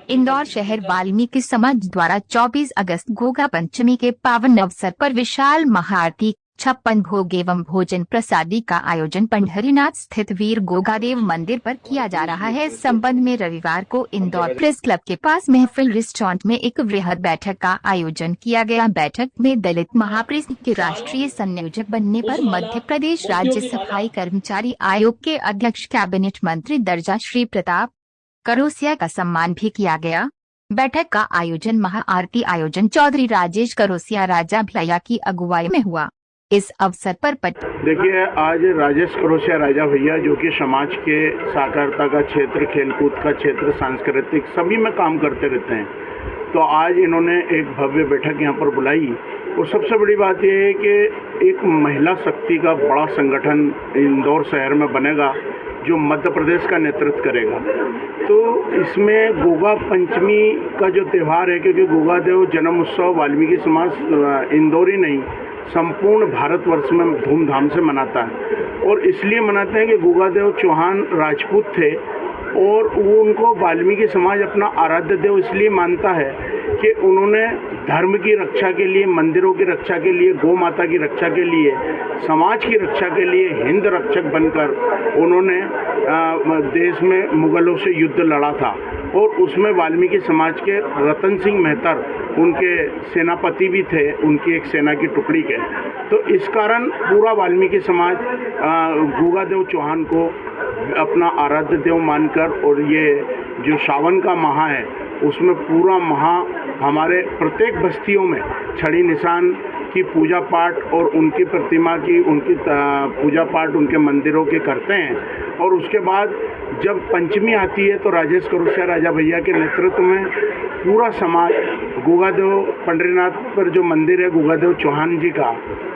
इंदौर शहर वाल्मीकि समाज द्वारा 24 अगस्त गोगा पंचमी के पावन अवसर पर विशाल महाआरती 56 भोग एवं भोजन प्रसादी का आयोजन पंढरीनाथ स्थित वीर गोगादेव मंदिर पर किया जा रहा है। इस संबंध में रविवार को इंदौर प्रेस क्लब के पास महफिल रेस्टोरेंट में एक वृहद बैठक का आयोजन किया गया। बैठक में दलित महापरिषद के राष्ट्रीय संयोजक बनने पर मध्य प्रदेश राज्य सफाई कर्मचारी आयोग के अध्यक्ष कैबिनेट मंत्री दर्जा श्री प्रताप करोसिया का सम्मान भी किया गया। बैठक का आयोजन महाआरती आयोजन चौधरी राजेश करोसिया राजा भैया की अगुवाई में हुआ। इस अवसर पर देखिए, आज राजेश करोसिया राजा भैया जो कि समाज के साकारता का क्षेत्र, खेलकूद का क्षेत्र, सांस्कृतिक सभी में काम करते रहते हैं, तो आज इन्होंने एक भव्य बैठक यहाँ पर बुलाई। और सबसे बड़ी बात यह है कि एक महिला शक्ति का बड़ा संगठन इंदौर शहर में बनेगा जो मध्य प्रदेश का नेतृत्व करेगा। तो इसमें गोगा पंचमी का जो त्यौहार है, क्योंकि गोगादेव जन्म उत्सव वाल्मीकि समाज इंदौर ही नहीं संपूर्ण भारतवर्ष में धूमधाम से मनाता है। और इसलिए मनाते हैं कि गोगादेव चौहान राजपूत थे और वो उनको वाल्मीकि समाज अपना आराध्य देव इसलिए मानता है कि उन्होंने धर्म की रक्षा के लिए, मंदिरों की रक्षा के लिए, गौ माता की रक्षा के लिए, समाज की रक्षा के लिए हिंद रक्षक बनकर उन्होंने देश में मुगलों से युद्ध लड़ा था। और उसमें वाल्मीकि समाज के रतन सिंह मेहतर उनके सेनापति भी थे, उनकी एक सेना की टुकड़ी के। तो इस कारण पूरा वाल्मीकि समाज गोगादेव चौहान को अपना आराध्य देव मानकर, और ये जो सावन का माह है उसमें पूरा माह हमारे प्रत्येक बस्तियों में छड़ी निशान की पूजा पाठ और उनकी प्रतिमा की पूजा पाठ उनके मंदिरों के करते हैं। और उसके बाद जब पंचमी आती है तो राजेश करोसिया राजा भैया के नेतृत्व में पूरा समाज गोगादेव पंढरीनाथ पर जो मंदिर है गोगादेव चौहान जी का,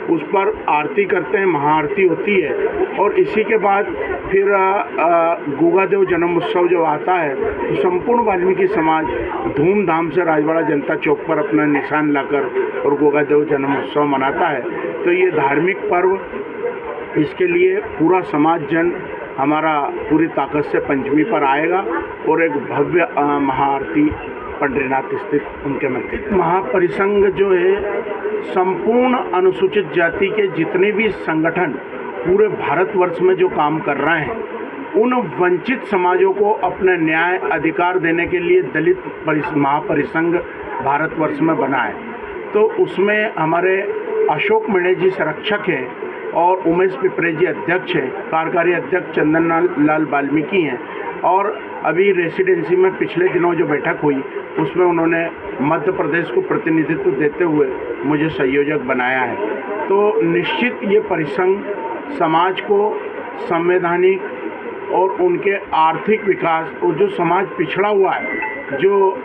उस पर आरती करते हैं, महाआरती होती है। और इसी के बाद फिर गोगादेव जन्म उत्सव जब आता है तो संपूर्ण वाल्मीकि समाज धूमधाम से राजवाड़ा जनता चौक पर अपना निशान लाकर और गोगादेव जन्म उत्सव मनाता है। तो ये धार्मिक पर्व, इसके लिए पूरा समाज जन हमारा पूरी ताकत से पंचमी पर आएगा और एक भव्य महाआरती पंढरीनाथ स्थित उनके मंदिर। महापरिसंघ जो है संपूर्ण अनुसूचित जाति के जितने भी संगठन पूरे भारतवर्ष में जो काम कर रहे हैं, उन वंचित समाजों को अपने न्याय अधिकार देने के लिए दलित महापरिसंघ भारतवर्ष में बना है। तो उसमें हमारे अशोक मेणे जी संरक्षक हैं और उमेश पिपरे जी अध्यक्ष हैं, कार्यकारी अध्यक्ष चंदन लाल वाल्मीकि हैं। और अभी रेसिडेंसी में पिछले दिनों जो बैठक हुई उसमें उन्होंने मध्य प्रदेश को प्रतिनिधित्व देते हुए मुझे संयोजक बनाया है। तो निश्चित ये परिसंघ समाज को संवैधानिक और उनके आर्थिक विकास, और जो समाज पिछड़ा हुआ है, जो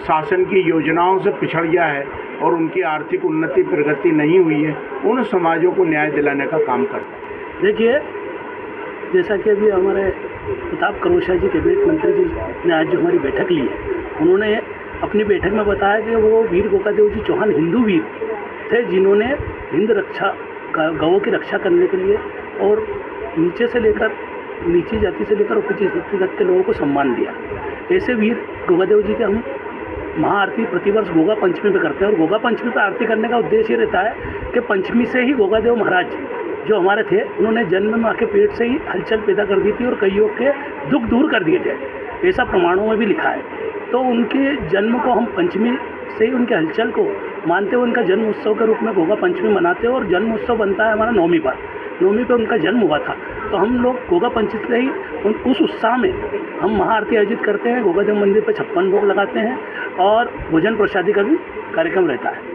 शासन की योजनाओं से पिछड़ गया है और उनकी आर्थिक उन्नति प्रगति नहीं हुई है, उन समाजों को न्याय दिलाने का काम करता है। देखिए, जैसा कि अभी हमारे प्रताप करोसिया जी कैबिनेट मंत्री जी ने आज जो हमारी बैठक ली है, उन्होंने अपनी बैठक में बताया कि वो वीर गोगादेव जी चौहान हिंदू वीर थे जिन्होंने हिंद रक्षा, गौों की रक्षा करने के लिए और नीची जाति से लेकर ऊंची जाति तक के लोगों को सम्मान दिया। ऐसे वीर गोगादेव जी के हम महाआरती प्रतिवर्ष गोगा पंचमी पे करते हैं। और गोगा पंचमी पे आरती करने का उद्देश्य ये रहता है कि पंचमी से ही गोगादेव महाराज जो हमारे थे, उन्होंने जन्म में आके पेट से ही हलचल पैदा कर दी थी और कईयों के दुख दूर कर दिए थे, ऐसा प्रमाणों में भी लिखा है। तो उनके जन्म को हम पंचमी से ही उनके हलचल को मानते हुए उनका जन्म उत्सव के रूप में गोगा पंचमी मनाते हैं। और जन्म उत्सव बनता है हमारा नवमी पर उनका जन्म हुआ था। तो हम लोग गोगा पंचमी से ही उस उत्साह में हम महाआरती आयोजित करते हैं। गोगादेव मंदिर पर 56 भोग लगाते हैं और भोजन प्रसादी का भी कार्यक्रम रहता है।